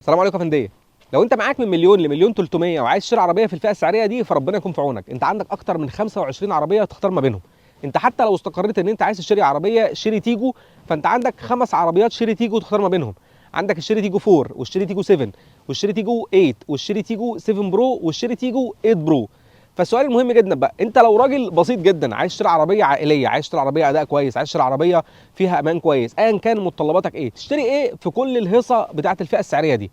السلام عليكم يا فنديه. لو انت معاك من مليون لمليون 300 وعايز تشتري عربيه في الفئه السعريه دي فربنا يكون في عونك. انت عندك اكتر من 25 عربيه تختار ما بينهم. انت حتى لو استقريت ان انت عايز تشتري عربيه شيري تيجو فانت عندك 5 عربيات شيري تيجو تختار ما بينهم. عندك الشيري تيجو 4 والشيري تيجو 7 والشيري تيجو 8 والشيري تيجو 7 برو والشيري تيجو 8 برو. فالسؤال المهم جدا بقى، انت لو راجل بسيط جدا عايز تشتري عربيه عائليه، عايز تشتري عربيه اداء كويس، عايز تشتري عربيه فيها امان كويس، ايا كان متطلباتك ايه، تشتري ايه في كل الهيصه بتاعه الفئه السعريه دي؟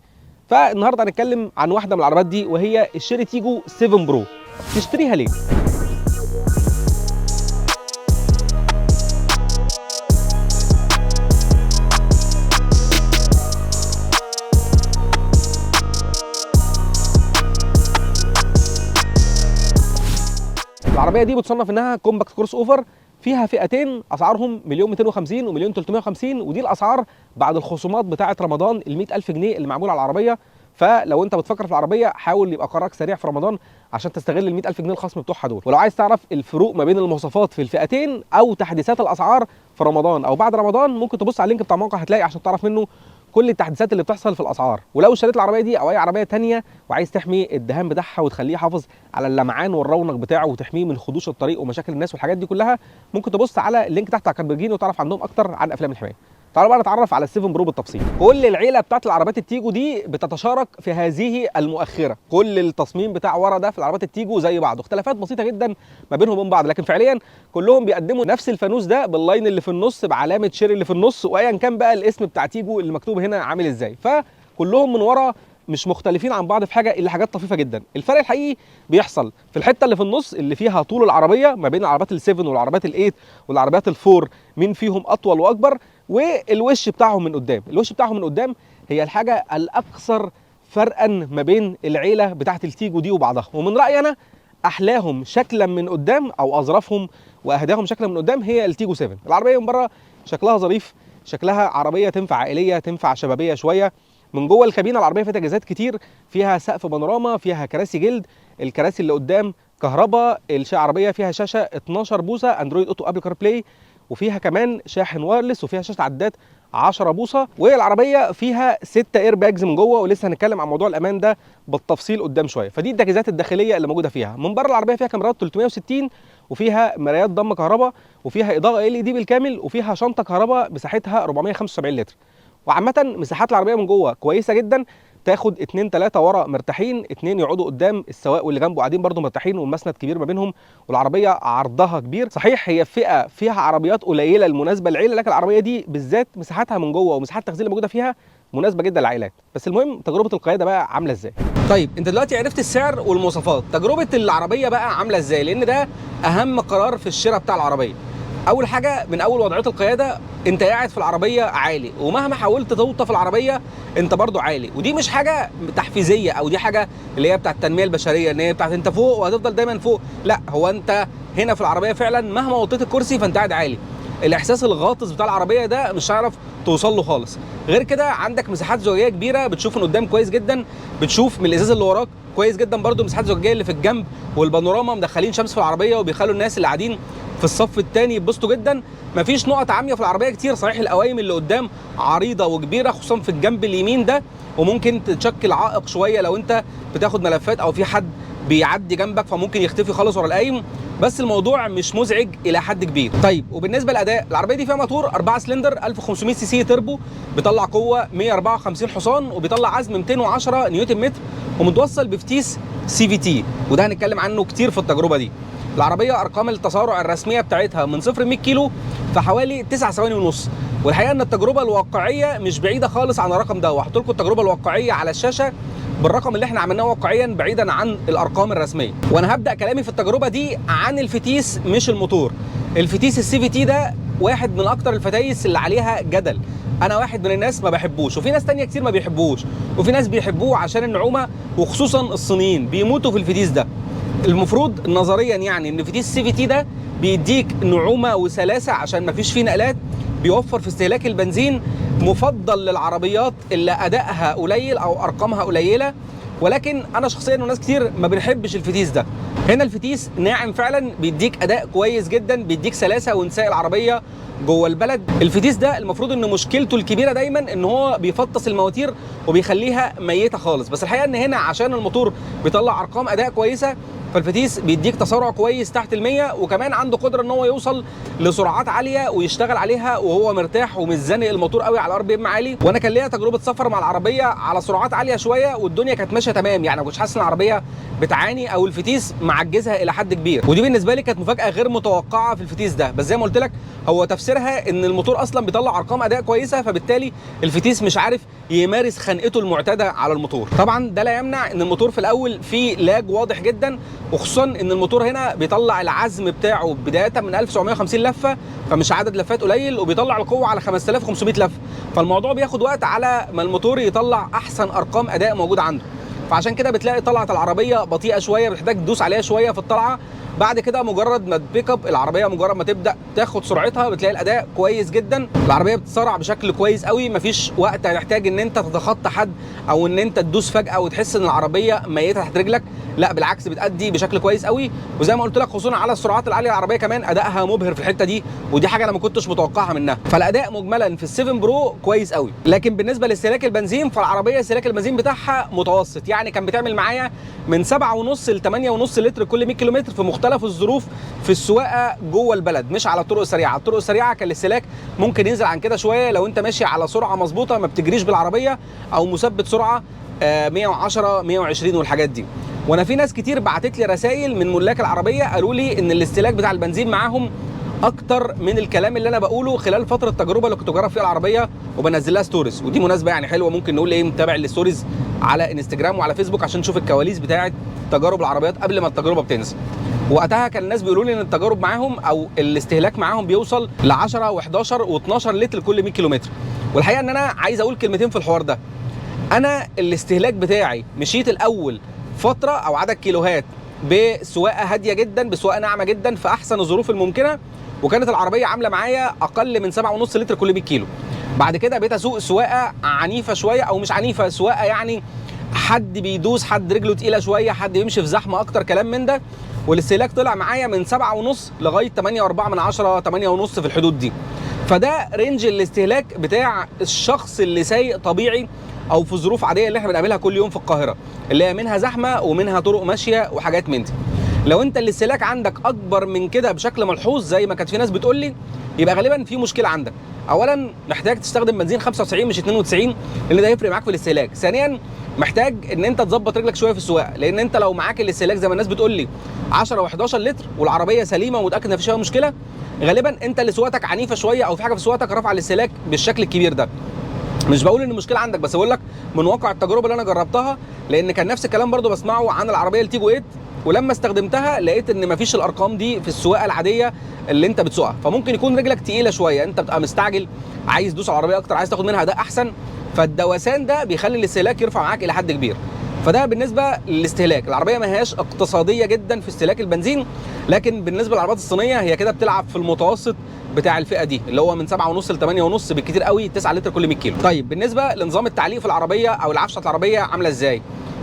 فالنهارده هنتكلم عن واحده من العربيات دي وهي الشيري تيجو 7 برو. تشتريها ليه؟ العربيه دي بتصنف انها كومباكت كروس اوفر، فيها فئتين اسعارهم مليون 250 ومليون 350، ودي الاسعار بعد الخصومات بتاعه رمضان ال 100,000 جنيه اللي معموله على العربيه. فلو انت بتفكر في العربيه حاول يبقى قرارك سريع في رمضان عشان تستغل ال 100,000 جنيه الخصم بتوعها دول. ولو عايز تعرف الفروق ما بين المواصفات في الفئتين او تحديثات الاسعار في رمضان او بعد رمضان ممكن تبص على اللينك بتاع الموقع هتلاقي عشان تعرف منه كل التحديثات اللي بتحصل في الاسعار. ولو اشتريت العربيه دي او اي عربيه ثانيه وعايز تحمي الدهان بتاعها وتخليه يحافظ على اللمعان والرونق بتاعه وتحميه من خدوش الطريق ومشاكل الناس والحاجات دي كلها، ممكن تبص على اللينك تحت على كاربرجين وتعرف عندهم اكتر عن افلام الحمايه. تعالوا بقى نتعرف على ال7 برو بالتفصيل. كل العيله بتاعت العربيات التيجو دي بتتشارك في هذه المؤخره، كل التصميم بتاع ورا ده في العربيات التيجو زي بعض، اختلافات بسيطه جدا ما بينهم وبين بعض، لكن فعليا كلهم بيقدموا نفس الفانوس ده باللاين اللي في النص بعلامه شيري اللي في النص، وايا كان بقى الاسم بتاع تيجو اللي مكتوب هنا عامل ازاي، فكلهم من ورا مش مختلفين عن بعض في حاجه الا حاجات طفيفه جدا. الفرق الحقيقي بيحصل في الحته اللي في النص اللي فيها طول العربيه ما بين العربيات ال7 والعربيات ال8 والعربيات ال4، مين فيهم اطول واكبر، والوش بتاعهم من قدام. الوش بتاعهم من قدام هي الحاجه الاكثر فرقا ما بين العيله بتاعه التيجو دي وبعضها، ومن رايي انا احلاهم شكلا من قدام او اظرفهم واهداهم شكلا من قدام هي التيجو 7. العربيه من بره شكلها ظريف، شكلها عربيه تنفع عائليه تنفع شبابيه شويه. من جوه الكابينه العربيه فيها تجهيزات كتير، فيها سقف بانوراما، فيها كراسي جلد، الكراسي اللي قدام كهرباء، العربيه فيها شاشه 12 بوصه اندرويد اوتو ابل كار بلاي، وفيها كمان شاحن وايرلس، وفيها شاشه عداد 10 بوصه، والعربيه فيها 6 اير باجز من جوه، ولسه هنتكلم عن موضوع الامان ده بالتفصيل قدام شويه. فدي التجهيزات الداخليه اللي موجوده فيها. من بره العربيه فيها كاميرات 360 وفيها مرايات ضم كهرباء وفيها اضاءه ال اي دي بالكامل وفيها شنطه كهرباء مساحتها 475 لتر. وعامة مساحات العربية من جوه كويسة جدا، تاخد 2 3 ورا مرتاحين، 2 يقعدوا قدام، السواق واللي جنبه قاعدين برده مرتاحين، والمسند كبير ما بينهم، والعربية عرضها كبير. صحيح هي فئة فيها عربيات قليلة المناسبة للعيلة، لكن العربية دي بالذات مساحتها من جوه ومساحات التخزين اللي موجودة فيها مناسبة جدا للعائلات. بس المهم تجربة القيادة بقى عاملة ازاي؟ طيب انت دلوقتي عرفت السعر والمواصفات، تجربة العربية بقى عاملة ازاي؟ لأن ده أهم قرار في الشراء بتاع العربية. اول حاجه من اول وضعيه القياده انت قاعد في العربيه عالي، ومهما حاولت توطى في العربيه انت برضو عالي، ودي مش حاجه تحفيزيه او دي حاجه اللي هي بتاعه التنميه البشريه ان هي بتاعه انت فوق وهتفضل دايما فوق، لا، هو انت هنا في العربيه فعلا مهما وطيت الكرسي فانت قاعد عالي. الاحساس الغاطس بتاع العربيه ده مش هتعرف توصل له خالص. غير كده عندك مساحات زجاجيه كبيره، بتشوف من قدام كويس جدا، بتشوف من الازاز اللي وراك كويس جدا برضو، مساحات زجاجيه اللي في الجنب والبانوراما مدخلين شمس في العربيه وبيخلوا الناس اللي قاعدين في الصف الثاني يتبسطوا جدا. مفيش نقط عاميه في العربيه كتير، صحيح القوايم اللي قدام عريضه وكبيره خصوصا في الجنب اليمين ده، وممكن تشكل عائق شويه لو انت بتاخد ملفات او في حد بيعدي جنبك فممكن يختفي خالص ورا القايم، بس الموضوع مش مزعج الى حد كبير. طيب وبالنسبه للاداء، العربيه دي فيها موتور 4 سلندر 1500 سي سي تربو، بيطلع قوه 154 حصان وبيطلع عزم 210 نيوتن متر، ومتوصل بفتيس سي في تي، وده هنتكلم عنه كتير في التجربه دي. العربيه ارقام التسارع الرسميه بتاعتها من 0 ل 100 كيلو في حوالي 9 ثواني ونص، والحقيقه ان التجربه الواقعيه مش بعيده خالص عن الرقم ده، وهحط لكم التجربه الواقعيه على الشاشه بالرقم اللي احنا عملناه واقعيا بعيدا عن الارقام الرسميه. وانا هبدا كلامي في التجربه دي عن الفتيس مش الموتور. الفتيس السي في تي ده واحد من اكتر الفتايس اللي عليها جدل، انا واحد من الناس ما بحبوش، وفي ناس تانية كتير ما بيحبوش، وفي ناس بيحبوه عشان النعومه، وخصوصا الصينيين بيموتوا في الفتيس ده. المفروض نظريا يعني ان فتيس السي في تي ده بيديك نعومه وسلاسه عشان ما فيش فيه نقلات، بيوفر في استهلاك البنزين، مفضل للعربيات اللي ادائها قليل او ارقامها قليله، ولكن انا شخصيا وناس كتير ما بنحبش الفتيس ده. هنا الفتيس ناعم فعلا، بيديك اداء كويس جدا، بيديك سلاسه وانساء العربيه جوه البلد. الفتيس ده المفروض ان مشكلته الكبيره دايما ان هو بيفطس المواتير وبيخليها ميته خالص، بس الحقيقه ان هنا عشان الموتور بيطلع ارقام اداء كويسه، فالفتيس بيديك تسارع كويس تحت ال100، وكمان عنده قدره ان هو يوصل لسرعات عاليه ويشتغل عليها وهو مرتاح ومش زانق الموتور قوي على RPM عالي. وانا كان ليا تجربه سفر مع العربيه على سرعات عاليه شويه والدنيا كانت ماشيه تمام، يعني ما كنتش حاسس ان العربيه بتعاني او الفتيس معجزها الى حد كبير، ودي بالنسبه لي كانت مفاجاه غير متوقعه في الفتيس ده. بس زي ما قلت لك هو تفسيرها ان الموتور اصلا بيطلع ارقام اداء كويسه، فبالتالي الفتيس مش عارف يمارس خنقته المعتاده على الموتور. طبعا ده لا يمنع ان الموتور في الاول فيه لاج واضح جدا، وخصوصا ان الموتور هنا بيطلع العزم بتاعه بدايه من 1750 لفه، فمش عدد لفات قليل، وبيطلع القوه على 5500 لفه، فالموضوع بياخد وقت على ما الموتور يطلع احسن ارقام اداء موجوده عنده. فعشان كده بتلاقي طلعه العربيه بطيئه شويه، بتحتاج تدوس عليها شويه في الطلعه. بعد كده مجرد ما تبيك اب العربيه، مجرد ما تبدا تاخد سرعتها، بتلاقي الاداء كويس جدا، العربيه بتسرع بشكل كويس قوي، مفيش وقت هتحتاج ان انت تتخطى حد او ان انت تدوس فجاه وتحس ان العربيه ميته تحت رجلك، لا بالعكس بتأدي بشكل كويس قوي. وزي ما قلت لك خصوصا على السرعات العاليه العربيه كمان ادائها مبهر في الحته دي، ودي حاجه انا ما كنتش متوقعها منها. فالاداء مجملا في ال7 برو كويس قوي. لكن بالنسبه لاستهلاك البنزين، فالعربيه استهلاك البنزين بتاعها متوسط، يعني كان بتعمل معايا من 7.5 ل 8.5 لتر كل 100 كيلومتر في مختلف الظروف في السواقه جوه البلد، مش على الطرق السريعه. الطرق السريعه كان الاستهلاك ممكن ينزل عن كده شويه لو انت ماشي على سرعه مظبوطه ما بتجريش بالعربيه، او مثبت سرعه 110 120 والحاجات دي. وانا في ناس كتير بعتت لي رسائل من ملاك العربيه قالوا لي ان الاستهلاك بتاع البنزين معاهم اكتر من الكلام اللي انا بقوله خلال فتره التجربه اللي كنت بجرب فيها العربيه وبنزل لها ستوريز. ودي مناسبه يعني حلوه، ممكن نقول ايه، متابع الستوريز على انستجرام وعلى فيسبوك عشان نشوف الكواليس بتاعه تجارب العربيات قبل ما التجربه بتنزل. وقتها كان الناس بيقولوا لي ان التجارب معاهم او الاستهلاك معاهم بيوصل ل 10 و11 و12 لتر كل 100 كيلومتر. والحقيقه ان انا عايز اقول كلمتين في الحوار ده. انا الاستهلاك بتاعي مشيت الاول فتره او عدد كيلوهات بسواقه هاديه جدا، بسواقه ناعمه جدا في احسن الظروف الممكنه، وكانت العربيه عامله معايا اقل من 7.5 لتر كل 100 كيلو. بعد كده بقيت اسوق سواقه عنيفه شويه، او مش عنيفه، سواقه يعني حد بيدوس، حد رجله تقيله شويه، حد يمشي في زحمه اكتر، كلام من ده. والاستهلاك طلع معايا من 7.5 لغايه 8.4 8.5 في الحدود دي. فده رينج الاستهلاك بتاع الشخص اللي سايق طبيعي او في ظروف عاديه اللي احنا بنقابلها كل يوم في القاهره، اللي هي منها زحمه ومنها طرق ماشيه وحاجات من دي. لو انت الاستهلاك عندك اكبر من كده بشكل ملحوظ زي ما كانت في ناس بتقول لي، يبقى غالبا في مشكله عندك. اولا محتاج تستخدم بنزين 95 مش 92، لان ده هيفرق معاك في الاستهلاك. ثانيا محتاج ان انت تظبط رجلك شويه في السواقه، لان انت لو معاك الاستهلاك زي ما الناس بتقول لي 10 و11 لتر والعربيه سليمه ومتاكد ان مفيش فيها مشكله، غالبا انت اللي سواقتك عنيفه شويه او في حاجه في سواقتك رافعه الاستهلاك بالشكل الكبير ده. مش بقول ان المشكله عندك، بس بقول لك من واقع التجربه اللي انا جربتها، لان كان نفس الكلام برضو بسمعه عن العربيه التيجو 8، ولما استخدمتها لقيت ان مفيش الارقام دي في السواقه العاديه اللي انت بتسوقها. فممكن يكون رجلك تقيله شويه، انت بتبقى مستعجل عايز تدوس على العربيه اكتر، عايز تاخد منها اداء احسن، فالدوسان ده بيخلي الاستهلاك يرفع معاك الى حد كبير. فده بالنسبه للاستهلاك. العربيه ما هياش اقتصاديه جدا في استهلاك البنزين، لكن بالنسبه للعربيات الصينيه هي كده بتلعب في المتوسط بتاع الفئه دي، اللي هو من 7.5 ل 8.5 بالكتير قوي 9 لتر كل 100 كيلو. طيب بالنسبه لنظام التعليق في العربيه او العفشه بتاعت العربيه عامله ازاي؟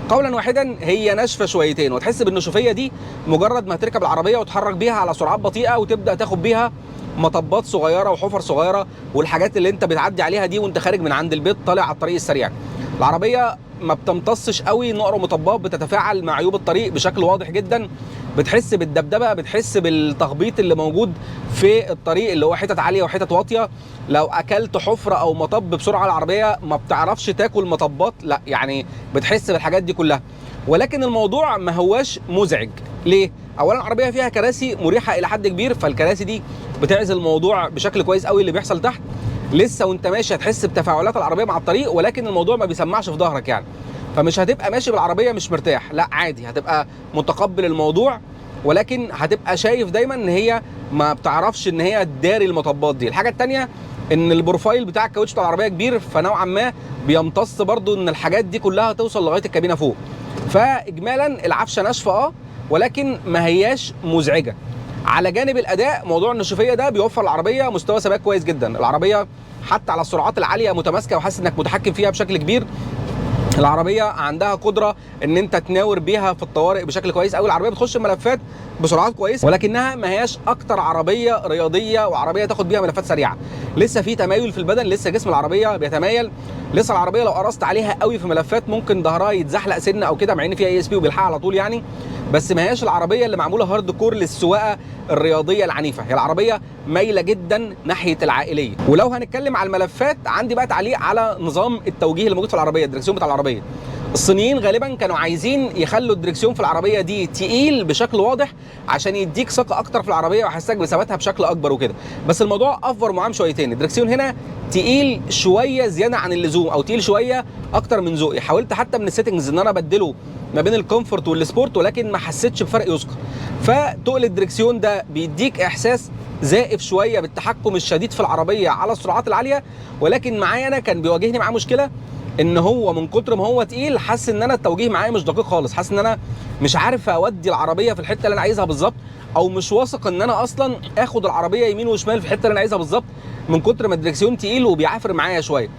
قولا واحدا هي ناشفه شويتين، وتحس بالنشوفيه دي مجرد ما تركب العربيه وتحرك بيها على سرعات بطيئه وتبدا تاخد بيها مطبات صغيره وحفر صغيره والحاجات اللي انت بتعدي عليها دي وانت خارج من عند البيت طالع على الطريق السريع. العربيه ما بتمتصش قوي نقر مطبات، بتتفاعل مع عيوب الطريق بشكل واضح جدا، بتحس بالدبدبه، بتحس بالتخبيط اللي موجود في الطريق اللي هو حتت عاليه وحتت واطيه. لو اكلت حفره او مطب بسرعه العربيه ما بتعرفش تاكل مطبات، لا يعني بتحس بالحاجات دي كلها. ولكن الموضوع ما هواش مزعج. ليه؟ اولا العربيه فيها كراسي مريحه الى حد كبير، فالكراسي دي بتعزل الموضوع بشكل كويس قوي اللي بيحصل تحت. لسه وانت ماشي هتحس بتفاعلات العربيه مع الطريق، ولكن الموضوع ما بيسمعش في ظهرك يعني، فمش هتبقى ماشي بالعربيه مش مرتاح، لا عادي هتبقى متقبل الموضوع، ولكن هتبقى شايف دايما ان هي ما بتعرفش ان هي تداري المطبات دي. الحاجه الثانيه ان البروفايل بتاع الكاوتش بتاع العربيه كبير، فنوعا ما بيمتص برضو ان الحاجات دي كلها توصل لغايه الكابينه فوق. فاجمالا العفشه ناشفه ولكن ما هياش مزعجه. على جانب الاداء موضوع النشوفيه ده بيوفر العربيه مستوى ثبات كويس جدا. العربيه حتى على السرعات العاليه متماسكه وحاسس انك متحكم فيها بشكل كبير. العربيه عندها قدره ان انت تناور بيها في الطوارئ بشكل كويس قوي. العربيه بتخش الملفات بسرعات كويسه، ولكنها ما هياش اكتر عربيه رياضيه وعربيه تاخد بيها ملفات سريعه. لسه في تمايل في البدن، لسه جسم العربيه بيتمايل، لسه العربيه لو قرصت عليها قوي في ملفات ممكن ظهرها يتزحلق سنه او كده، مع ان فيها اي اس بي وبيلحقها على طول يعني. بس ما هياش العربيه اللي معموله هارد كور للسواقه الرياضيه العنيفه، هي العربيه مايله جدا ناحيه العائليه. ولو هنتكلم على الملفات، عندي بقى تعليق على نظام التوجيه اللي موجود في العربيه، الدركسيون بتاع العربيه. الصينيين غالبا كانوا عايزين يخلوا الدركسيون في العربيه دي تقيل بشكل واضح عشان يديك ثقه اكتر في العربيه ويحسسك بثباتها بشكل اكبر وكده، بس الموضوع افور معاهم شويتين. الدركسيون هنا تقيل شويه زياده عن اللزوم، او تقيل شويه اكتر من ذوقي. حاولت حتى من السيتنجز ان انا ابدله ما بين الكومفورت والسبورت، ولكن ما حسيتش بفرق يذكر. فتقل الدركسيون ده بيديك احساس زائف شويه بالتحكم الشديد في العربيه على السرعات العاليه، ولكن معايا انا كان بيواجهني معاه مشكله ان هو من كتر ما هو تقيل حاسس ان انا التوجيه معايا مش دقيق خالص، حاسس ان انا مش عارف اودي العربيه في الحته اللي انا عايزها بالظبط، او مش واثق ان انا اصلا اخد العربيه يمين وشمال في الحته اللي انا عايزها بالظبط من كتر ما الدركسيون تقيل وبيعافر معايا شويه.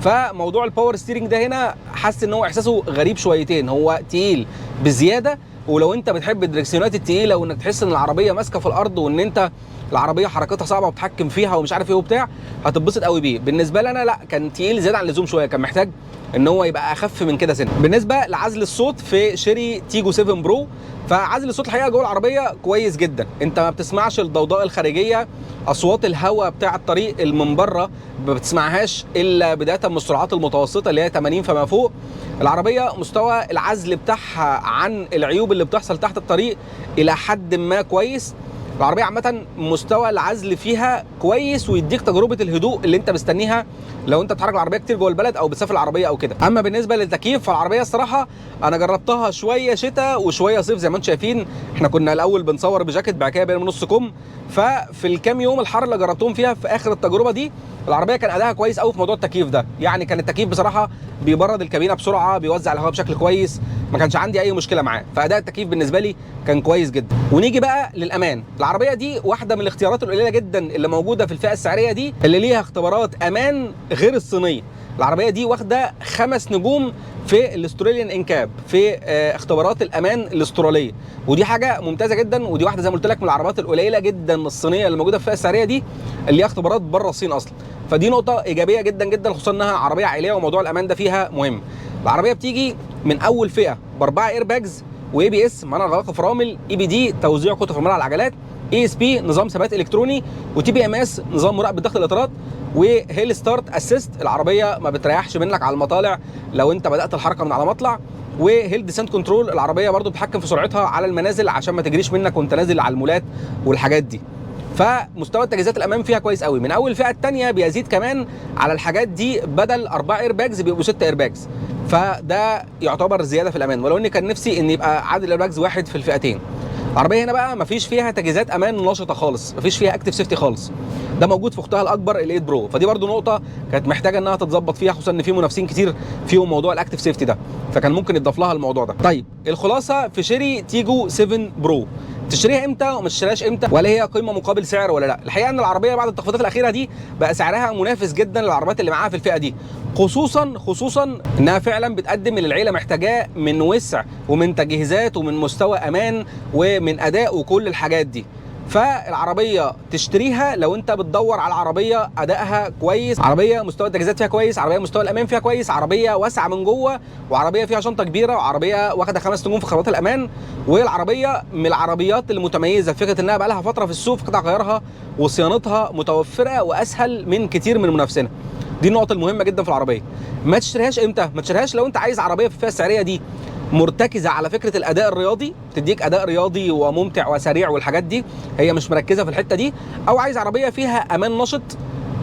فموضوع الباور ستيرنج ده هنا حاسس ان هو احساسه غريب شويتين، هو تقيل بزياده. ولو انت بتحب الدركسيونات التقيله وانك تحس ان العربيه ماسكه في الارض وان انت العربيه حركتها صعبه وبتحكم فيها ومش عارف ايه وبتاع، هتتبسط قوي بيه. بالنسبه لي انا لا، كان تقيل زياده عن اللزوم شويه، كان محتاج ان هو يبقى اخف من كده سنه. بالنسبه لعزل الصوت في شيري تيجو 7 برو، فعزل الصوت الحقيقه جوه العربيه كويس جدا، انت ما بتسمعش الضوضاء الخارجيه، اصوات الهواء بتاع الطريق من بره ما بتسمعهاش الا بدايه من السرعات المتوسطه اللي هي 80 فما فوق. العربيه مستوى العزل بتاعها عن العيوب اللي بتحصل تحت الطريق الى حد ما كويس. العربيه عامه مستوى العزل فيها كويس ويديك تجربه الهدوء اللي انت مستنيها لو انت بتحرك العربيه كتير جوه البلد او بتسافر العربيه او كده. اما بالنسبه للتكييف فالعربيه الصراحه انا جربتها شويه شتاء وشويه صيف زي ما انتم شايفين. احنا كنا الاول بنصور بجاكيت، بعد كده بقينا بنص كم. ففي الكام يوم الحر اللي جربتهم فيها في اخر التجربه دي، العربيه كان ادائها كويس قوي في موضوع التكييف ده. يعني كان التكييف بصراحه بيبرد الكابينه بسرعه، بيوزع الهواء بشكل كويس، ما كانش عندي اي مشكله معاه. فاداء التكييف بالنسبه لي كان كويس جدا. ونيجي بقى للامان. العربيه دي واحده من الاختيارات القليله جدا اللي موجوده في الفئه السعريه دي اللي ليها اختبارات امان غير الصينيه. العربيه دي واخده 5 نجوم في الاستراليان انكاب في اختبارات الامان الاستراليه، ودي حاجه ممتازه جدا. ودي واحده زي ما قلت لك من العربيات القليله جدا الصينيه اللي موجوده في الفئه السعريه دي اللي ليها اختبارات بره الصين اصلا. فدي نقطه ايجابيه جدا جدا، خصوصا انها عربيه عائليه وموضوع الامان ده فيها مهم. العربيه بتيجي من اول فئه ب4 ايرباجز واي بي اس منع غلق فرامل، اي بي دي توزيع قطر فرامل على العجلات، اي اس بي نظام ثبات الكتروني، وتي بي ام اس نظام مراقبه ضغط الاطارات، وهيل ستارت اسيست. العربيه ما بتريحش منك على المطالع لو انت بدات الحركه من على مطلع، وهيل ديسنت كنترول. العربيه برضو بتتحكم في سرعتها على المنازل عشان ما تجريش منك وانت نازل على المولات والحاجات دي. فمستوى التجهيزات الامام فيها كويس قوي. من اول الفئه الثانيه بيزيد كمان على الحاجات دي، بدل 4 ايرباجز بيبقوا 6 ايرباجز، فده يعتبر زياده في الامان، ولو اني كان نفسي ان يبقى عدد الايرباجز واحد في الفئتين. العربيه هنا بقى مفيش فيها تجهيزات امان نشطه خالص، مفيش فيها اكتف سيفتي خالص. ده موجود في اختها الاكبر ال8 برو، فدي برضو نقطه كانت محتاجه انها تتظبط فيها، خصوصا ان في منافسين كتير فيهم موضوع الاكتف سيفتي ده، فكان ممكن يتضاف لها الموضوع ده. طيب الخلاصه في شيري تيجو 7 برو، تشتريها امتى وما تشتريهاش امتى، ولا هي قيمه مقابل سعر ولا لا؟ الحقيقه ان العربيه بعد التخفيضات الاخيره دي بقى سعرها منافس جدا للعربيات اللي معاها في الفئه دي، خصوصا انها فعلا بتقدم اللي العيله محتاجاه من وسع ومن تجهيزات ومن مستوى امان ومن اداء وكل الحاجات دي. فالعربيه تشتريها لو انت بتدور على عربيه ادائها كويس، عربيه مستوى التجهيزات فيها كويس، عربيه مستوى الامان فيها كويس، عربيه واسعه من جوه، وعربيه فيها شنطه كبيره، وعربيه واخده 5 نجوم في خطوات الامان. والعربيه من العربيات المتميزه في فكره انها بقى لها فتره في السوق، في قطع غيارها وصيانتها متوفره واسهل من كتير من منافسينها. دي النقطه المهمه جدا في العربيه. ما تشتريهاش امتى؟ ما تشتريهاش لو انت عايز عربيه في الفئه السعريه دي مرتكزه على فكره الاداء الرياضي، تديك اداء رياضي وممتع وسريع والحاجات دي، هي مش مركزه في الحته دي. او عايز عربيه فيها امان نشط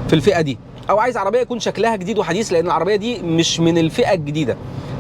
في الفئه دي، او عايز عربيه يكون شكلها جديد وحديث، لان العربيه دي مش من الفئه الجديده.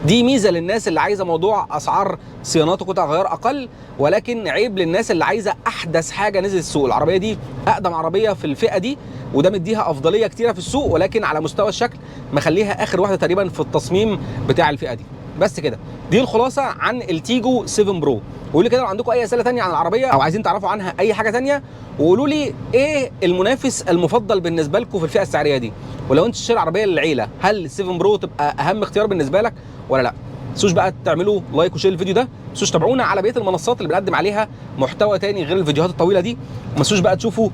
دي ميزه للناس اللي عايزه موضوع اسعار صيانات وقطع غيار اقل، ولكن عيب للناس اللي عايزه احدث حاجه نزل السوق. العربيه دي اقدم عربيه في الفئه دي، وده مديها افضليه كتيره في السوق، ولكن على مستوى الشكل مخليها اخر واحده تقريبا في التصميم بتاع الفئه دي. بس كده، دي الخلاصه عن التيجو 7 برو. وقولوا لي كده لو عندكم اي اسئله ثانيه عن العربيه او عايزين تعرفوا عنها اي حاجه ثانيه، وقولوا لي ايه المنافس المفضل بالنسبه لكم في الفئه السعريه دي. ولو انت تشتري عربيه للعيله، هل 7 برو تبقى اهم اختيار بالنسبه لك، ولا لا. ما تنسوش بقى تعملوا لايك وشير الفيديو ده، ما تنسوش تابعونا على بقيه المنصات اللي بنقدم عليها محتوى تاني غير الفيديوهات الطويله دي، وما تنسوش بقى تشوفوا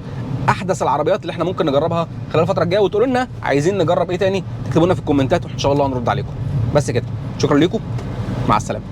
احدث العربيات اللي احنا ممكن نجربها خلال الفتره الجايه، وتقولوا لنا عايزين نجرب ايه تاني، تكتبوا لنا في الكومنتات وان شاء الله هنرد عليكم. بس كده، شكرا لكم، مع السلامه.